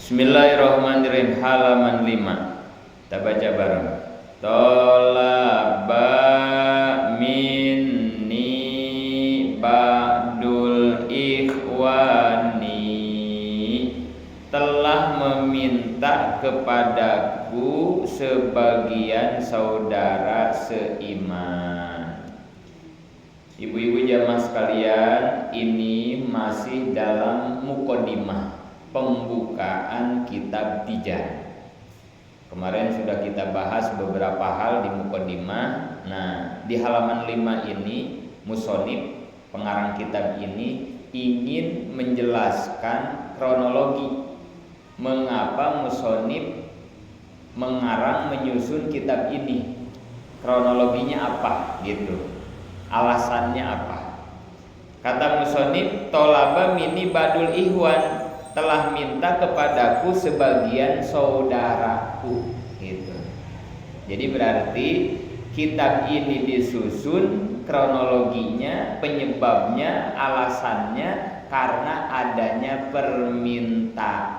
Bismillahirrahmanirrahim. Halaman 5. Kita baca bareng. Tolaba minni ba'dul ikhwani, telah meminta kepadaku sebagian saudara seiman. Ibu-ibu jamaah sekalian, ini masih dalam muqaddimah, pembukaan kitab Tijan. Kemarin sudah kita bahas beberapa hal di muqaddimah. Nah, di halaman 5 ini musonib, pengarang kitab ini, ingin menjelaskan kronologi mengapa musonib mengarang menyusun kitab ini. Kronologinya apa gitu, alasannya apa. Kata musonib, tolaba mini badul ihwan, telah minta kepadaku sebagian saudaraku gitu. Jadi berarti kitab ini disusun kronologinya, penyebabnya, alasannya karena adanya permintaan.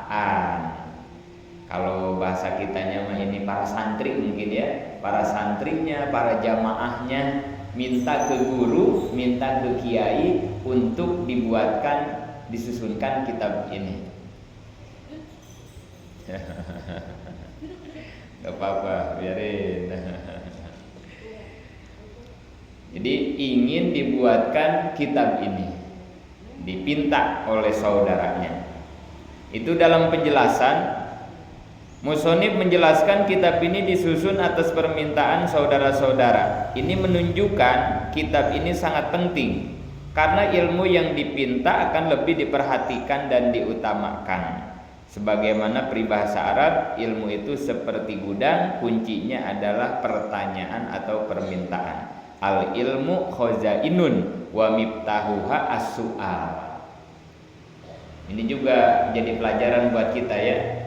Kalau bahasa kitanya mah ini para santri mungkin ya, para santrinya, para jamaahnya minta ke guru, minta ke kiai untuk dibuatkan, disusunkan kitab ini. Gak apa-apa, biarin. Jadi ingin dibuatkan kitab ini, dipinta oleh saudaranya. Itu dalam penjelasan, musonib menjelaskan kitab ini disusun atas permintaan saudara-saudara. Ini menunjukkan kitab ini sangat penting, karena ilmu yang dipinta akan lebih diperhatikan dan diutamakan. Sebagaimana peribahasa Arab, ilmu itu seperti gudang, kuncinya adalah pertanyaan atau permintaan. Al ilmu khazainun wa miftahuha as-su'al. Ini juga jadi pelajaran buat kita ya,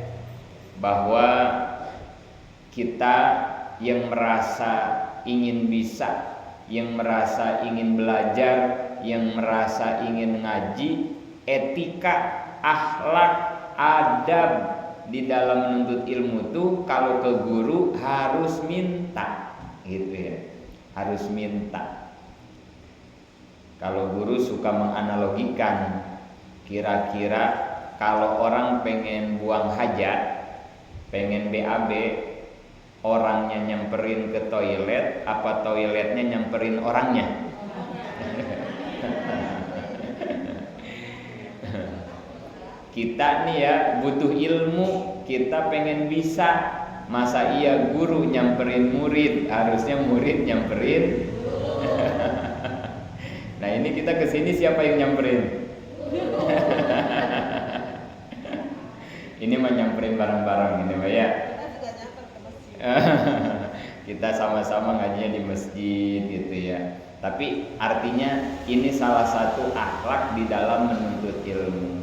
bahwa kita yang merasa ingin bisa, yang merasa ingin belajar, yang merasa ingin ngaji, etika, akhlak, adab di dalam menuntut ilmu tuh kalau ke guru harus minta gitu ya, harus minta. Kalau guru suka menganalogikan, kira-kira kalau orang pengen buang hajat, pengen BAB, orangnya nyamperin ke toilet apa toiletnya nyamperin orangnya? Kita nih ya butuh ilmu, kita pengen bisa, masa iya guru nyamperin murid, harusnya murid nyamperin. Nah ini kita kesini siapa yang nyamperin? Ini mah nyamperin bareng-bareng ini Mbak ya. Kita sama-sama ngajinya di masjid gitu ya. Tapi artinya ini salah satu akhlak di dalam menuntut ilmu.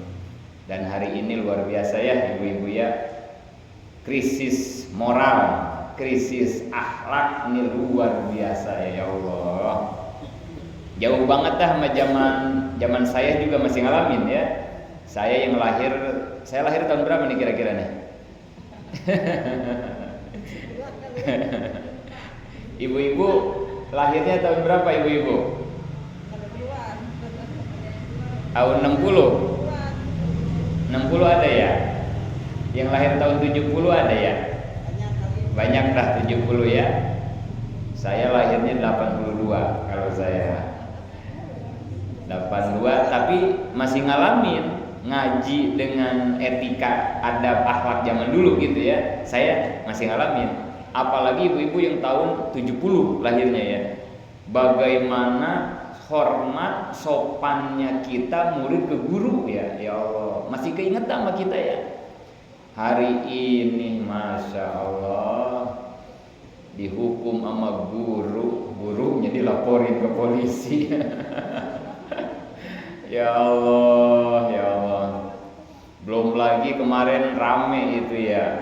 Dan hari ini luar biasa ya ibu-ibu ya, krisis moral, krisis akhlak ini luar biasa ya Allah. Jauh banget dah sama zaman saya juga masih ngalamin ya. Saya lahir tahun berapa nih kira-kira nih? Ibu-ibu lahirnya tahun berapa ibu-ibu? Tahun 60. 60 ada ya? Yang lahir tahun 70 ada ya? Banyak dah 70 ya. Saya lahirnya 82 kalau saya. 82 tapi masih ngalamin ngaji dengan etika, adab, akhlak zaman dulu gitu ya. Saya masih ngalamin. Apalagi ibu-ibu yang tahun 70 lahirnya ya. Bagaimana hormat sopannya kita murid ke guru ya, ya Allah, masih keinget sama kita ya. Hari ini Masya Allah dihukum sama gurunya dilaporin ke polisi. Ya Allah, ya Allah. Belum lagi kemarin rame itu ya,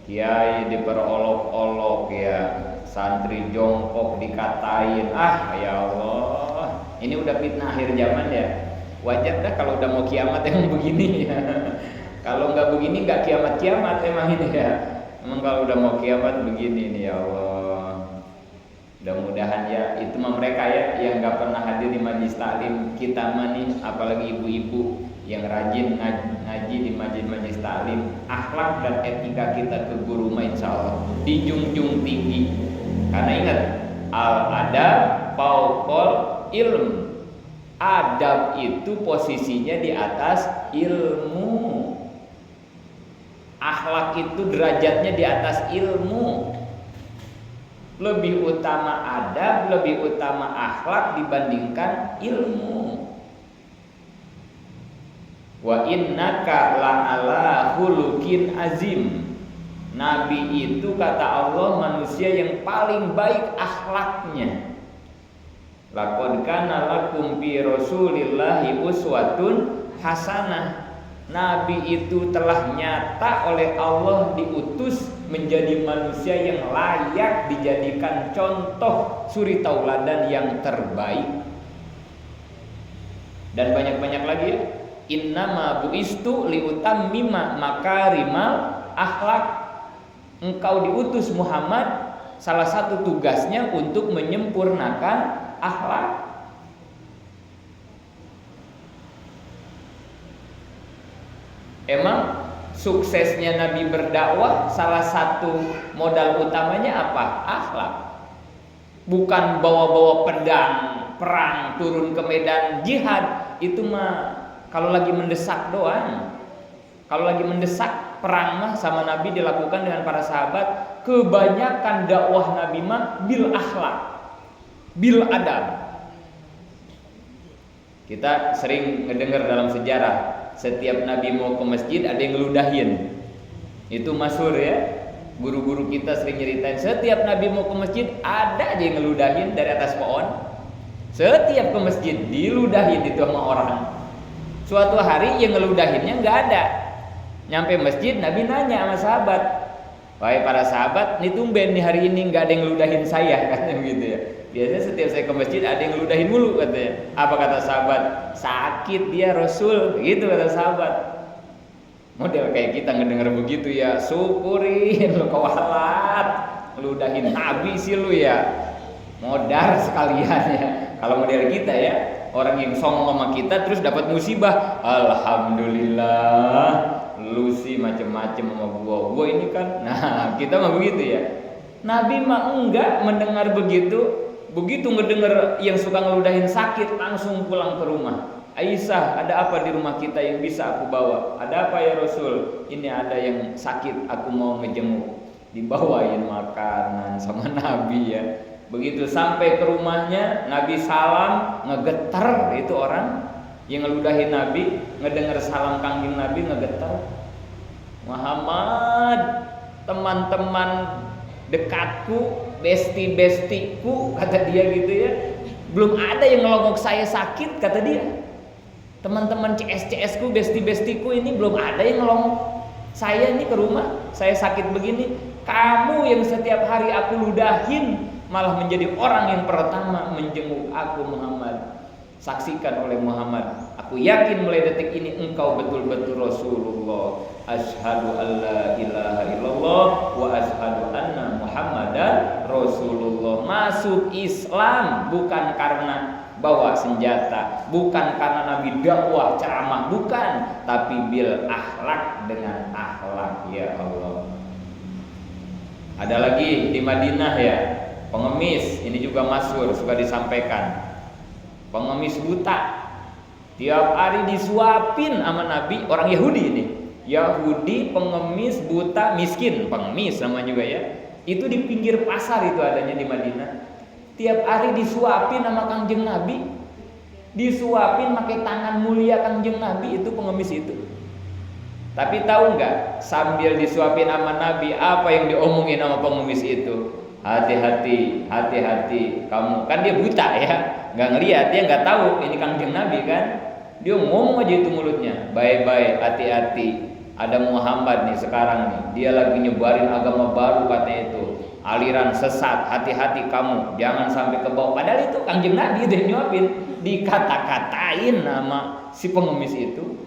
kiai diperolok-olok ya, santri jongkok dikatain, ya Allah, ini udah fitnah akhir zaman ya. Wajar dah kalau udah mau kiamat yang begini ya. Kalau nggak begini nggak kiamat-kiamat emang ini ya. Emang kalau udah mau kiamat begini nih ya Allah. Mudah-mudahan ya itu mah mereka ya yang nggak pernah hadir di majelis taklim kita mah nih, apalagi ibu-ibu yang rajin ngaji di majelis taklim, akhlak dan etika kita ke guru mah insya Allah dijunjung tinggi. Karena ingat al-adab fauqal ilm, adab itu posisinya di atas ilmu, akhlak itu derajatnya di atas ilmu. Lebih utama adab, lebih utama akhlak dibandingkan ilmu. Wa innaka la'ala khuluqin azim. Nabi itu kata Allah manusia yang paling baik akhlaknya. Laqad kana lakum fi Rasulillahi uswatun hasanah. Nabi itu telah nyata oleh Allah diutus menjadi manusia yang layak dijadikan contoh suri tauladan yang terbaik. Dan banyak-banyak lagi ya. Innama buistu liutammima makarimal akhlak. Engkau diutus Muhammad, salah satu tugasnya untuk menyempurnakan akhlak. Emang suksesnya Nabi berdakwah salah satu modal utamanya apa? Akhlak. Bukan bawa-bawa pedang, perang, turun ke medan jihad. Itu mah kalau lagi mendesak doang. Kalau lagi mendesak perang mah sama Nabi dilakukan dengan para sahabat. Kebanyakan dakwah Nabi mah bil akhlak, bil adab. Kita sering mendengar dalam sejarah, setiap Nabi mau ke masjid ada yang ngeludahin. Itu masyhur ya. Guru-guru kita sering nyeritain, setiap Nabi mau ke masjid ada aja yang ngeludahin dari atas pohon. Setiap ke masjid diludahin itu sama orang. Suatu hari yang ngeludahinnya nggak ada. Nyampe masjid Nabi nanya sama sahabat, wahai para sahabat, nih tumben nih hari ini nggak ada yang ngeludahin saya, katanya begitu ya. Biasanya setiap saya ke masjid ada yang ngeludahin mulu katanya. Apa kata sahabat? Sakit dia Rasul, gitu kata sahabat. Model kayak kita ngedenger begitu ya, syukurin lu kewalat, ngeludahin Nabi sih lu ya. Modar sekalian ya. Kalau model kita ya, orang yang songong sama kita terus dapat musibah, alhamdulillah, lu sih macem-macem sama gua ini kan. Nah, kita mah begitu ya. Nabi mah enggak mendengar begitu. Begitu ngedenger yang suka ngeludahin sakit, langsung pulang ke rumah. Aisyah, ada apa di rumah kita yang bisa aku bawa? Ada apa ya Rasul? Ini ada yang sakit, aku mau ngejenguk. Dibawain makanan sama Nabi ya. Begitu sampai ke rumahnya, Nabi salam, ngegetar itu orang yang ngeludahin Nabi, ngedenger salam kangjeng Nabi ngegetar. Muhammad, teman-teman dekatku, besti-bestiku, kata dia gitu ya. Belum ada yang ngelongok saya sakit, kata dia. Teman-teman CS-CS ku, besti-bestiku ini belum ada yang ngelongok saya ini ke rumah, saya sakit begini. Kamu yang setiap hari aku ludahin malah menjadi orang yang pertama menjenguk aku Muhammad. Saksikan oleh Muhammad, aku yakin mulai detik ini engkau betul-betul Rasulullah. Asyhadu alla ilaha illallah wa asyhadu anna Muhammadan Rasulullah. Masuk Islam bukan karena bawa senjata, bukan karena Nabi dakwah ceramah, bukan, tapi bil akhlak, dengan akhlak. Ya Allah. Ada lagi di Madinah ya, pengemis, ini juga masyhur, suka disampaikan. Pengemis buta, tiap hari disuapin sama Nabi, orang Yahudi ini. Yahudi, pengemis, buta, miskin, pengemis nama juga ya. Itu di pinggir pasar itu adanya di Madinah. Tiap hari disuapin sama kangjeng Nabi. Disuapin pakai tangan mulia kangjeng Nabi, itu pengemis itu. Tapi tahu nggak, sambil disuapin sama Nabi, apa yang diomongin sama pengemis itu? Hati-hati, hati-hati kamu. Kan dia buta ya, nggak ngelihat, dia nggak tahu ini kangjeng Nabi kan. Dia ngomong aja itu mulutnya, bye-bye, hati-hati. Ada Muhammad nih sekarang nih, dia lagi nyebarin agama baru katanya itu, aliran sesat, hati-hati kamu, jangan sampai ke bawah. Padahal itu kangjeng Nabi udah nyuapin, dikata-katain nama si pengemis itu.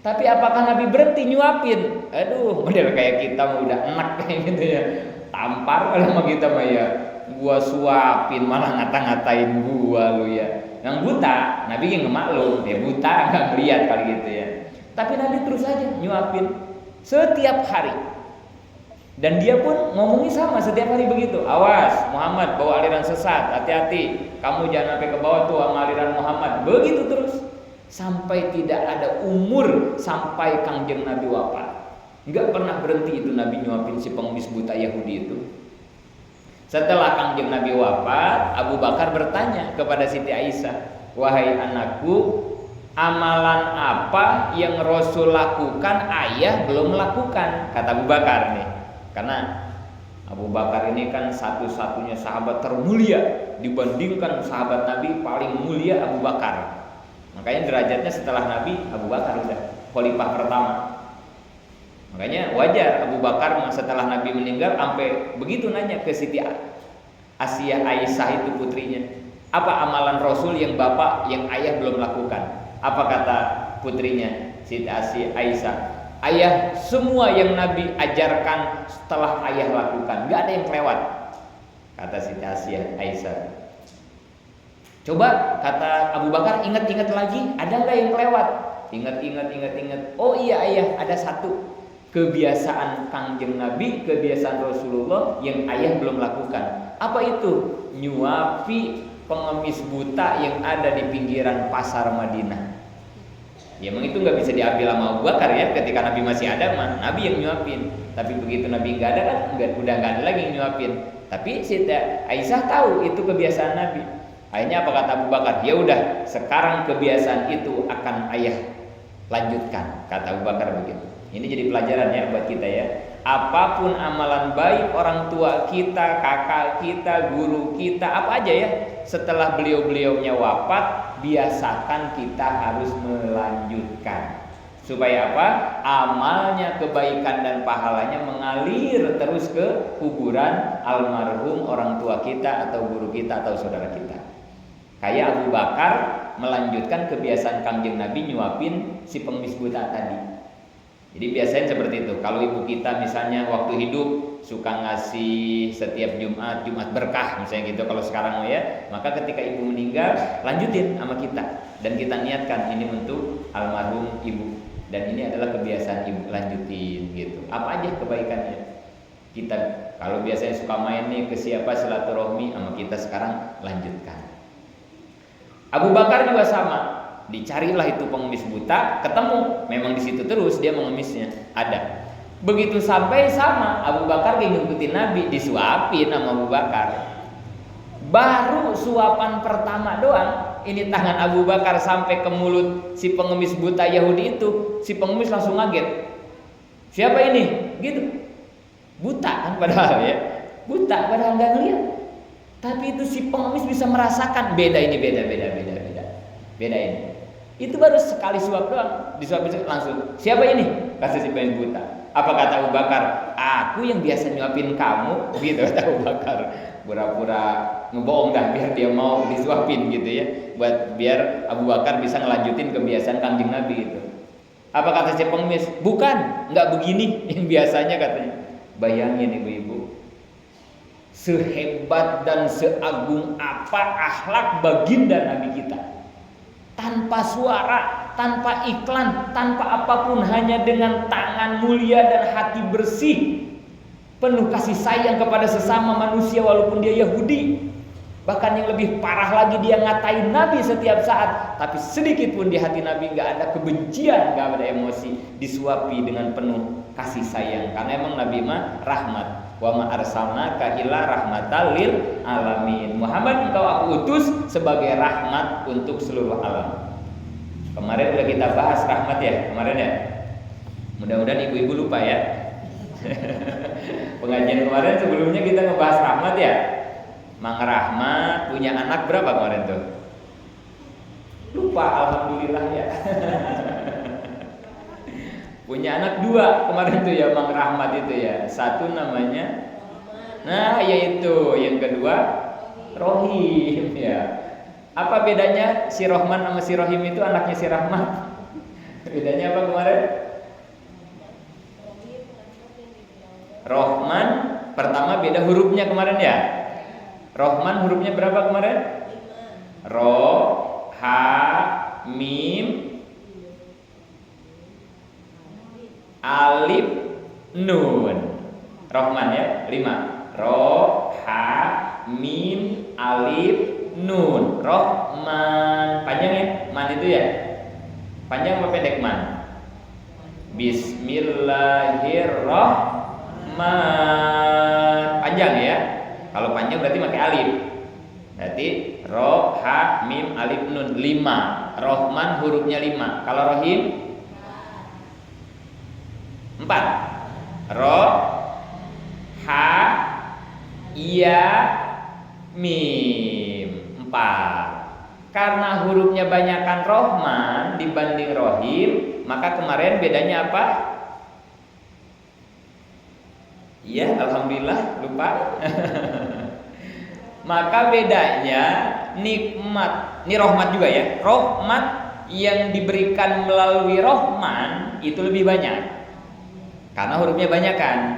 Tapi apakah Nabi berhenti nyuapin? Aduh, model kayak kita mah udah enak kayak gitu ya. Tampar kalau sama kita mah ya. Gua suapin malah ngata-ngatain gua lu ya. Yang buta, Nabi yang ngemaklum, dia buta nggak melihat kali gitu ya. Tapi Nabi terus aja nyuapin setiap hari. Dan dia pun ngomongnya sama setiap hari begitu. Awas, Muhammad bawa aliran sesat, hati-hati. Kamu jangan sampai ke bawah tuh sama aliran Muhammad. Begitu terus. Sampai tidak ada umur sampai Kangjeng Nabi wafat. Enggak pernah berhenti itu Nabi nyuapin si pengemis buta Yahudi itu. Setelah Kangjeng Nabi wafat, Abu Bakar bertanya kepada Siti Aisyah, "Wahai anakku, amalan apa yang Rasul lakukan ayah belum melakukan?" Kata Abu Bakar nih. Karena Abu Bakar ini kan satu-satunya sahabat termulia, dibandingkan sahabat Nabi paling mulia Abu Bakar. Makanya derajatnya setelah Nabi Abu Bakar udah khalifah pertama. Makanya wajar Abu Bakar setelah Nabi meninggal sampai begitu nanya ke Siti Aisyah itu putrinya, apa amalan Rasul yang bapak yang ayah belum lakukan? Apa kata putrinya Siti Aisyah? Ayah semua yang Nabi ajarkan setelah ayah lakukan, nggak ada yang kelewat. Kata Siti Aisyah. Coba kata Abu Bakar, ingat-ingat lagi, ada nggak yang kelewat? Ingat. Oh iya ayah, ada satu kebiasaan Kangjeng Nabi, kebiasaan Rasulullah yang ayah belum lakukan. Apa itu? Nyuapi pengemis buta yang ada di pinggiran pasar Madinah. Ya memang itu nggak bisa diambil sama Abu Bakar ya. Ketika Nabi masih ada, Nabi yang nyuapin. Tapi begitu Nabi nggak ada kan, udah nggak ada lagi yang nyuapin. Tapi Siti Aisyah tahu itu kebiasaan Nabi. Akhirnya apa kata Abu Bakar? Ya udah, sekarang kebiasaan itu akan ayah lanjutkan. Kata Abu Bakar begitu. Ini jadi pelajaran ya buat kita ya. Apapun amalan baik orang tua kita, kakak kita, guru kita, apa aja ya, setelah beliau-beliaunya wafat, biasakan kita harus melanjutkan. Supaya apa? Amalnya, kebaikan dan pahalanya mengalir terus ke kuburan almarhum orang tua kita atau guru kita atau saudara kita. Kayak Abu Bakar melanjutkan kebiasaan Kangjeng Nabi nyuapin si pengemis buta tadi. Jadi biasanya seperti itu. Kalau ibu kita misalnya waktu hidup suka ngasih setiap Jumat berkah misalnya gitu. Kalau sekarang ya, maka ketika ibu meninggal lanjutin sama kita dan kita niatkan ini untuk almarhum ibu. Dan ini adalah kebiasaan ibu, lanjutin gitu. Apa aja kebaikannya? Kita kalau biasanya suka main nih ke siapa silaturahmi sama kita, sekarang lanjutkan. Abu Bakar juga sama, dicarilah itu pengemis buta, ketemu, memang di situ terus dia mengemisnya, ada. Begitu sampai sama Abu Bakar ngikutin Nabi, disuapin sama Abu Bakar. Baru suapan pertama doang, ini tangan Abu Bakar sampai ke mulut si pengemis buta Yahudi itu, si pengemis langsung ngaget. Siapa ini? Gitu. Buta kan padahal ya, buta padahal nggak ngeliat. Tapi itu si pengemis bisa merasakan beda ini, beda ini. Itu baru sekali suap doang, disuapin langsung. Siapa ini? Kata si pengemis buta. Apa kata Abu Bakar? Aku yang biasa nyuapin kamu, gitu kata Abu Bakar. Pura-pura ngebohong dah biar dia mau disuapin gitu ya, biar Abu Bakar bisa ngelanjutin kebiasaan Kangjeng Nabi itu. Apa kata si pengemis? Bukan, nggak begini yang biasanya katanya. Bayangin ibu-ibu, sehebat dan seagung apa akhlak baginda Nabi kita, tanpa suara, tanpa iklan, tanpa apapun, hanya dengan tangan mulia dan hati bersih, penuh kasih sayang kepada sesama manusia walaupun dia Yahudi. Bahkan yang lebih parah lagi, dia ngatain Nabi setiap saat, tapi sedikit pun di hati Nabi nggak ada kebencian, nggak ada emosi, disuapi dengan penuh kasih sayang. Karena emang Nabi mah rahmat. Wa ma arsalnaka illa rahmatal lil alamin. Muhammad, engkau aku utus sebagai rahmat untuk seluruh alam. Kemarin udah kita bahas rahmat ya, kemarin ya. Mudah-mudahan ibu-ibu lupa ya. Pengajian kemarin sebelumnya kita ngebahas rahmat ya. Mang Rahmat punya anak berapa kemarin tuh? Lupa, alhamdulillah ya. Punya anak 2 kemarin tuh ya Mang Rahmat itu ya. Satu namanya, nah yaitu yang kedua Rohim ya. Apa bedanya si Rohman sama si Rohim itu anaknya si Rahmat? Bedanya apa kemarin? Rohman pertama beda hurufnya kemarin ya. Rohman hurufnya berapa kemarin? Ro, ha, mim, alif, nun. Rohman ya, 5. Ro, ha, mim, alif, nun. Rohman. Panjang ya? Man itu ya? Panjang apa pendek man? Bismillahirrahmanirrahim. Panjang ya? Kalau panjang berarti pakai alif. Berarti ro, ha, mim, alif, nun. 5. Rohman hurufnya 5. Kalau rohim 4. Ro, ha, ya, mim. 4. Karena hurufnya banyakan rohman dibanding rohim, maka kemarin bedanya apa? Iya, alhamdulillah lupa. Maka bedanya nikmat, ini rahmat juga ya. Rahmat yang diberikan melalui rohman itu lebih banyak. Karena hurufnya banyakan.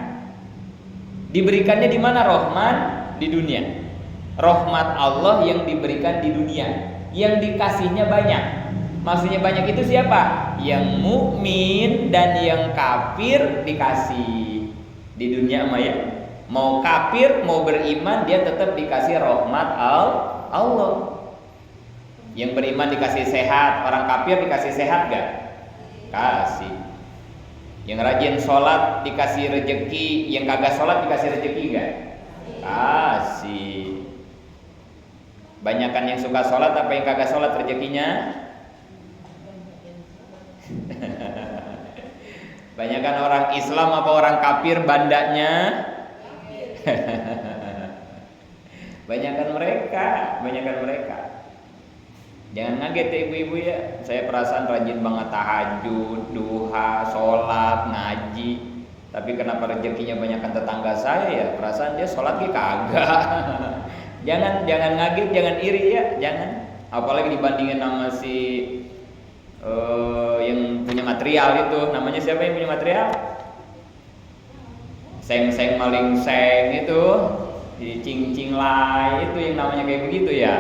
Diberikannya di mana rohman? Di dunia. Rahmat Allah yang diberikan di dunia. Yang dikasihnya banyak. Maksudnya banyak itu siapa? Yang mukmin dan yang kafir dikasih. Di dunia mah ya. Mau kafir, mau beriman, dia tetap dikasih rahmat Allah. Yang beriman dikasih sehat, orang kafir dikasih sehat gak? Kasih. Yang rajin sholat dikasih rezeki, yang kagak sholat dikasih rezeki gak? Kasih. Banyakan yang suka sholat apa yang kagak sholat rezekinya? Banyakan orang Islam apa orang kafir bandanya? Banyakan mereka. Jangan ngaget ya ibu-ibu ya. Saya perasaan rajin banget tahajud, duha, sholat, ngaji. Tapi kenapa rezekinya banyakan tetangga saya ya? Perasaan dia sholat kagak. Jangan ngaget, jangan iri ya, jangan. Apalagi dibandingin sama si yang punya material itu. Namanya siapa yang punya material? Seng maling seng itu, di cing lai itu yang namanya kayak begitu ya.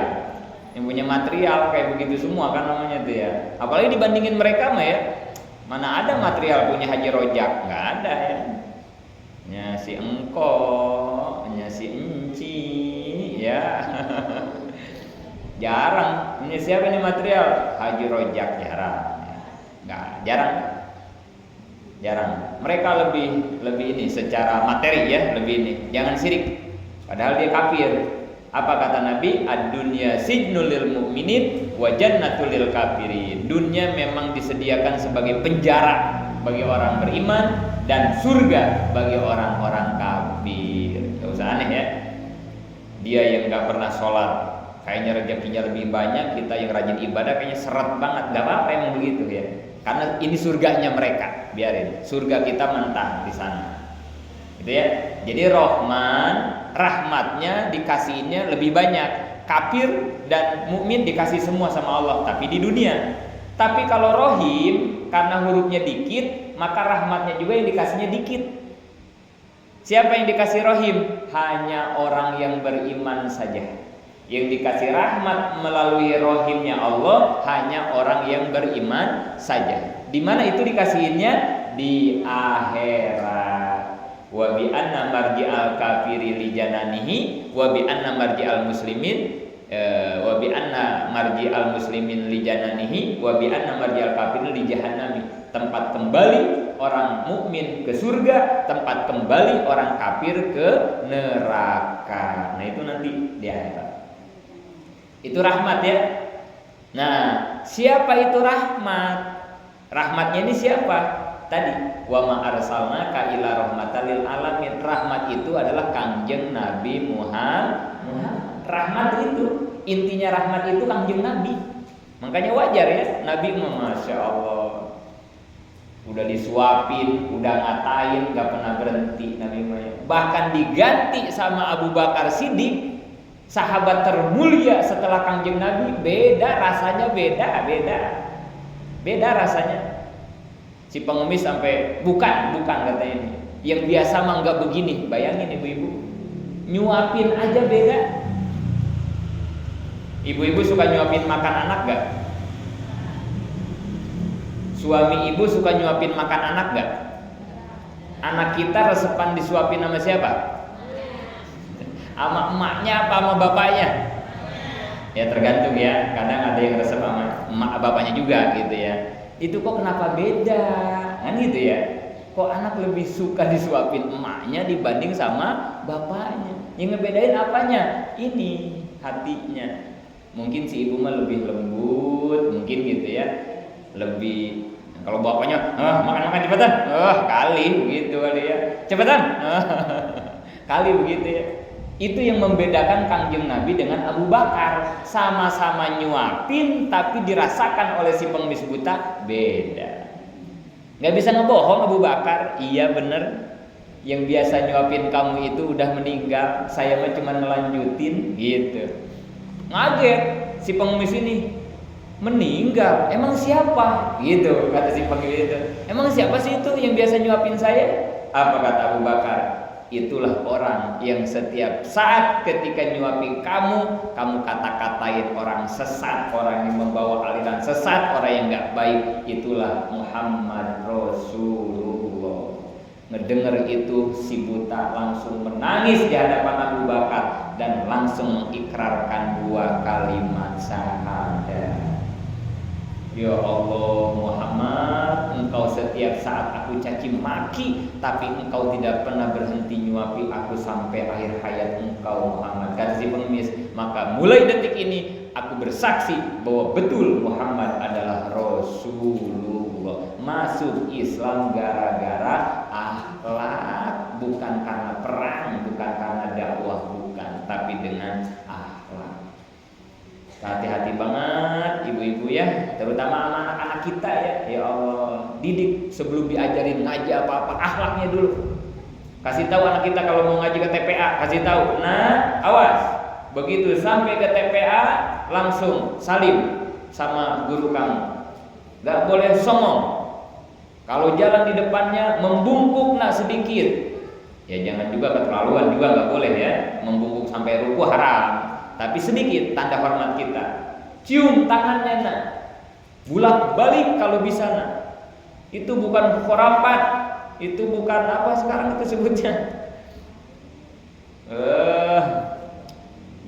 Yang punya material kayak begitu semua kan namanya itu ya. Apalagi dibandingin mereka mah ya. Mana ada material punya Haji Rojak? Nggak ada ya. Nya si engko, nya si enci ya. Jarang. Ini siapa ini material? Haji Rojak jarang. Nggak, jarang. Mereka lebih ini secara materi ya, lebih ini. Jangan sirik. Padahal dia kafir. Apa kata Nabi? Ad-dunya sijnul lil mu'minin wa jannatul lil kafirin. Dunia memang disediakan sebagai penjara bagi orang beriman dan surga bagi orang-orang kafir. Gak usah aneh ya. Dia yang gak pernah sholat kayaknya rezekinya lebih banyak, kita yang rajin ibadah kayaknya seret banget. Gak apa-apa emang begitu ya. Karena ini surganya mereka, biarin. Surga kita mentah di sana. Gitu ya. Jadi rahmatnya dikasihnya lebih banyak. Kafir dan mukmin dikasih semua sama Allah, tapi di dunia. Tapi kalau rohim, karena hurufnya dikit, maka rahmatnya juga yang dikasihnya dikit. Siapa yang dikasih rohim? Hanya orang yang beriman saja. Yang dikasih rahmat melalui rohimnya Allah hanya orang yang beriman saja. Di mana itu dikasihinnya? Di akhirat. Wa bi anna marji'al kafiri li jananihi wa bi anna marji'al muslimin wa bi anna marji'al muslimin li jananihi wa bi anna marji'al kafirin li jahannami. Tempat kembali orang mukmin ke surga, tempat kembali orang kafir ke neraka. Nah, itu nanti di akhirat. Itu rahmat ya. Nah, siapa itu rahmat? Rahmatnya ini siapa? Tadi wa ma arsalnaka ila rahmatan lil alamin. Rahmat itu adalah Kangjeng Nabi Muhammad. Rahmat itu intinya, rahmat itu Kangjeng Nabi. Makanya wajar ya Nabi Masya Allah udah disuapin, udah ngatain, gak pernah berhenti Nabi Muhammad. Bahkan diganti sama Abu Bakar Siddiq, sahabat termulia setelah Kangjeng Nabi. Beda rasanya, beda rasanya. Si pengemis sampai bukan katanya ini. Yang biasa mah nggak begini. Bayangin ibu-ibu, nyuapin aja beda. Ibu-ibu suka nyuapin makan anak gak? Suami ibu suka nyuapin makan anak gak? Anak kita resepan disuapin sama siapa? Sama emaknya apa sama bapaknya? Ya tergantung ya. Kadang ada yang resep sama emak bapaknya juga gitu ya. Itu kok kenapa beda? Kan gitu ya. Kok anak lebih suka disuapin emaknya dibanding sama bapaknya? Yang ngebedain apanya? Ini hatinya. Mungkin si ibu mah lebih lembut, mungkin gitu ya. Lebih, kalau bapaknya, makan cepetan, kali begitu kali ya, cepetan, kali begitu ya. Itu yang membedakan Kangjeng Nabi dengan Abu Bakar. Sama-sama nyuapin, tapi dirasakan oleh si pengemis buta beda. Gak bisa ngebohong Abu Bakar. Iya bener, yang biasa nyuapin kamu itu udah meninggal, saya mah cuma ngelanjutin gitu. Ngaget si pengemis ini, meninggal, emang siapa? Gitu kata si pengemis itu. Emang siapa sih itu yang biasa nyuapin saya? Apa kata Abu Bakar? Itulah orang yang setiap saat ketika nyuapin kamu kata-katain orang sesat, orang yang membawa aliran sesat, orang yang gak baik. Itulah Muhammad Rasulullah. Ngedenger itu si buta langsung menangis di hadapan Abu Bakar dan langsung mengikrarkan 2 kalimat syahadat. Ya Allah Muhammad, engkau setiap saat aku caci maki, tapi engkau tidak pernah berhenti nyuapi aku sampai akhir hayat engkau Muhammad. Kata si pengemis, maka mulai detik ini aku bersaksi bahwa betul Muhammad adalah Rasulullah. Masuk Islam gara-gara akhlak, bukan karena perang, bukan karena dakwah, bukan, tapi dengan akhlak. Hati-hati banget ibu-ibu ya, terutama sama anak-anak kita ya. Ya Allah, didik sebelum diajarin ngaji apa-apa, akhlaknya dulu. Kasih tahu anak kita kalau mau ngaji ke TPA, kasih tahu. Nah, awas. Begitu sampai ke TPA langsung salim sama guru kamu. Gak boleh songong. Kalau jalan di depannya membungkuk nak sedikit. Ya jangan juga keterlaluan juga, gak boleh ya. Membungkuk sampai ruku haram. Tapi sedikit tanda hormat kita. Cium tangannya nak. Bulak balik kalau bisa nak. Itu bukan khurafat, itu bukan apa sekarang itu sebutnya.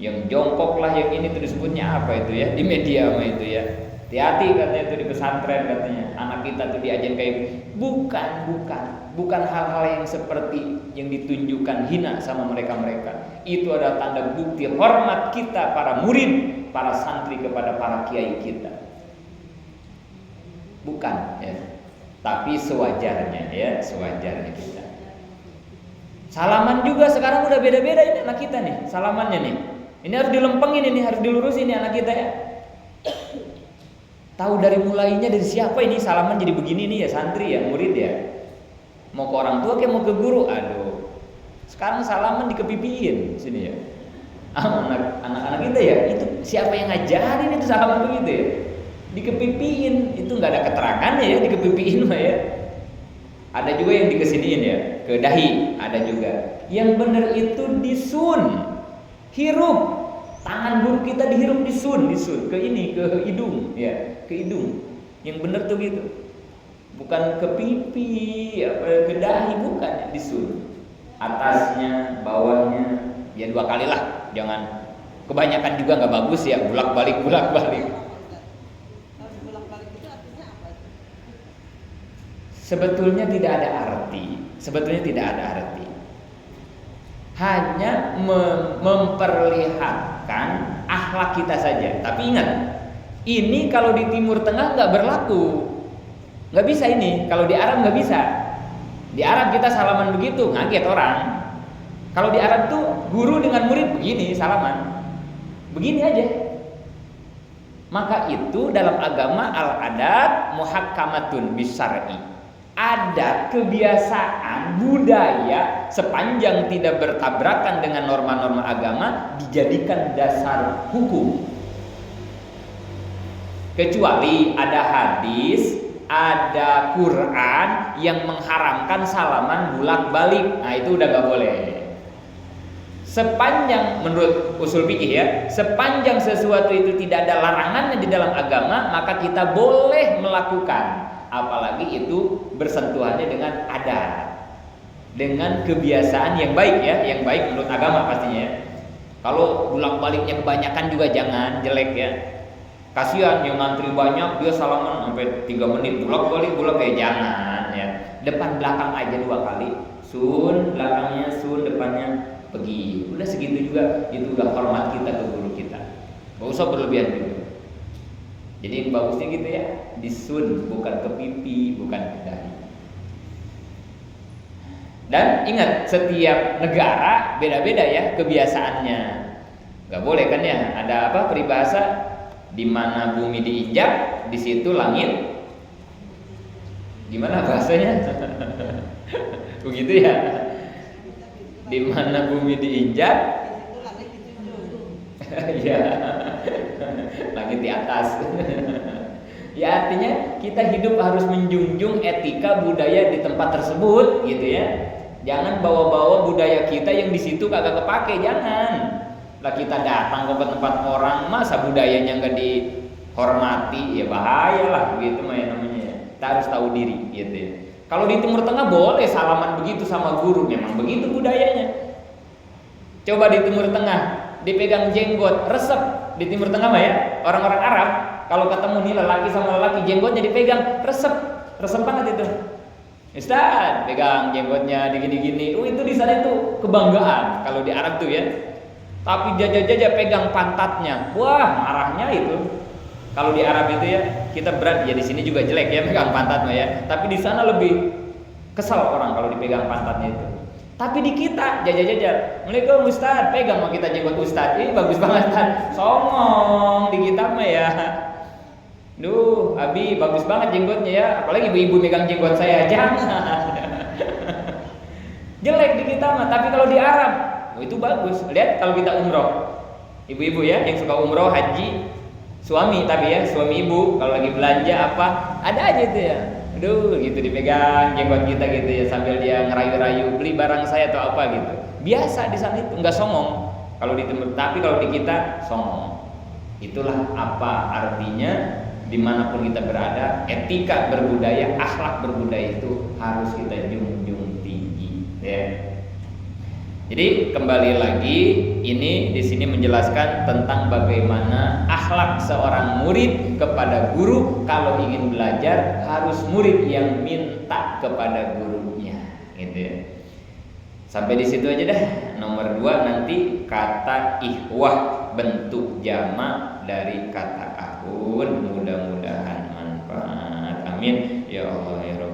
Yang jongkok lah, yang ini tuh disebutnya apa itu ya di media mah itu ya. Hati-hati katanya itu di pesantren katanya. Anak kita tuh diajarin kayak bukan hal-hal yang seperti yang ditunjukkan hina sama mereka-mereka. Itu adalah tanda bukti hormat kita para murid, para santri kepada para kiai kita. Bukan ya. Tapi sewajarnya ya, sewajarnya kita. Salaman juga sekarang udah beda-beda ini anak kita nih, salamannya nih. Ini harus dilempengin, ini harus dilurusin nih anak kita ya. Tahu dari mulainya dari siapa ini salaman jadi begini nih ya, santri ya, murid ya. Mau ke orang tua kayak mau ke guru, aduh. Sekarang salaman dikepipiin sini ya. Anak-anak kita ya, itu siapa yang ngajarin itu salaman begitu ya? Dikepipiin, itu nggak ada keterangannya ya, dikepipiin mah ya. Ada juga yang dikesiniin ya, ke dahi, ada juga. Yang benar itu disun, hirup. Tangan guru kita dihirup disun ke ini, ke hidung ya, ke hidung. Yang benar tuh gitu. Bukan ke pipi, ke dahi, bukan, disun. Atasnya, bawahnya, ya 2 kali lah. Jangan kebanyakan juga nggak bagus ya, bolak-balik. Sebetulnya tidak ada arti. Hanya memperlihatkan akhlak kita saja. Tapi ingat, ini kalau di Timur Tengah nggak berlaku, nggak bisa ini. Kalau di Arab nggak bisa. Di Arab kita salaman begitu, ngaget orang. Kalau di Arab tuh guru dengan murid begini salaman, begini aja. Maka itu dalam agama al-adat muhakkamatun bisyar'i. Adat, kebiasaan, budaya sepanjang tidak bertabrakan dengan norma-norma agama dijadikan dasar hukum. Kecuali ada hadis ada Quran yang mengharamkan salaman bolak-balik. Nah, itu udah nggak boleh. Sepanjang, menurut usul fikih ya, sepanjang sesuatu itu tidak ada larangannya di dalam agama, maka kita boleh melakukan. Apalagi itu bersentuhannya dengan adat, dengan kebiasaan yang baik ya, yang baik menurut agama pastinya. Kalau bolak-baliknya kebanyakan juga jangan, jelek ya. Kasihan yang ngantri banyak, dia salaman sampai 3 menit bolak-balik jangan ya. Depan belakang aja 2 kali. Sun, belakangnya sun, depannya pergi. Udah segitu juga, itu udah hormat kita ke guru kita. Gak usah berlebihan juga. Jadi yang bagusnya gitu ya, disun, bukan ke pipi, bukan ke dahi. Dan ingat, setiap negara beda-beda ya kebiasaannya. Gak boleh kan ya, ada apa peribahasa, di mana bumi diinjak, di situ langit. Gimana bahasanya? Begitu ya. Di mana bumi diinjak, ya, langit di atas. Ya artinya kita hidup harus menjunjung etika budaya di tempat tersebut, gitu ya. Jangan bawa-bawa budaya kita yang di situ kagak kepake, jangan. Lah kita datang ke tempat orang, masa budayanya nggak dihormati, ya bahaya lah, begitu mah namanya. Kita harus tahu diri, gitu ya. Kalau di Timur Tengah boleh salaman begitu sama guru, memang begitu budayanya. Coba di Timur Tengah dipegang jenggot, resep. Di Timur Tengah mah ya, orang-orang Arab kalau ketemu nih lelaki sama lelaki, jenggotnya dipegang, resep banget itu. Ustaz, pegang jenggotnya digini-gini. Itu di sana itu kebanggaan kalau di Arab tuh ya. Tapi jajah-jajah pegang pantatnya, wah marahnya itu. Kalau di Arab itu ya, kita berat ya, di sini juga jelek ya pegang pantat mah ya. Tapi di sana lebih kesal orang kalau dipegang pantatnya itu. Tapi di kita jajah-jajah, Assalamualaikum Ustaz, pegang mau kita jenggot Ustaz. Ini bagus banget Ustaz. Songong di kita mah ya. Duh, Abi bagus banget jenggotnya ya. Apalagi ibu-ibu megang jenggot saya, jangan. Jelek di kita mah, tapi kalau di Arab, itu bagus. Lihat kalau kita umroh, ibu-ibu ya yang suka umroh, haji, suami tapi ya, suami ibu kalau lagi belanja apa, ada aja itu ya. Aduh, gitu dipegang jenggot kita gitu ya, sambil dia ngerayu-rayu beli barang saya atau apa gitu. Biasa di sana itu nggak songong. Kalau di Timur, tapi kalau di kita songong. Itulah apa artinya dimanapun kita berada, etika berbudaya, akhlak berbudaya itu harus kita junjung tinggi. Ya. Jadi kembali lagi, ini di sini menjelaskan tentang bagaimana akhlak seorang murid kepada guru. Kalau ingin belajar harus murid yang minta kepada gurunya, gitu ya. Sampai di situ aja dah. Nomor 2 nanti kata ikhwah, bentuk jamak dari kata ahun. Mudah-mudahan manfaat. Amin ya Allah ya Rabb.